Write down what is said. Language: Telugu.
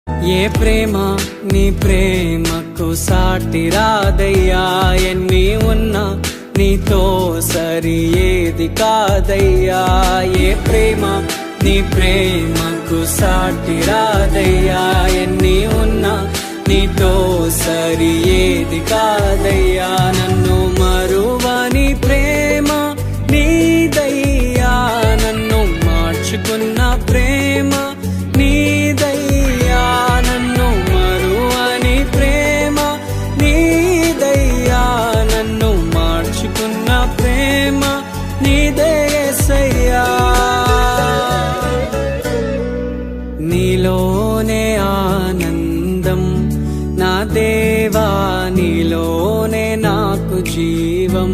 ఏ ప్రేమ నీ ప్రేమకు సాటి రాదయ్యా, ఎన్ని ఉన్నా నీతో సరి ఏది కాదయ్యా. ఏ ప్రేమ నీ ప్రేమకు సాటి రాదయ్యా, ఎన్ని ఉన్నా నీతో సరి ఏది కాదయ్యా. నన్ను మరువని ప్రేమ నీదయ్యా, నన్ను మార్చుకున్న ప్రేమ నీదయ్యా, నన్ను మరువని ప్రేమ నీదయ్యా, నన్ను మార్చుకున్న ప్రేమ నీదే యేసయ్యా. నీలోనే ఆనందం నా దేవా, నీలోనే నాకు జీవం.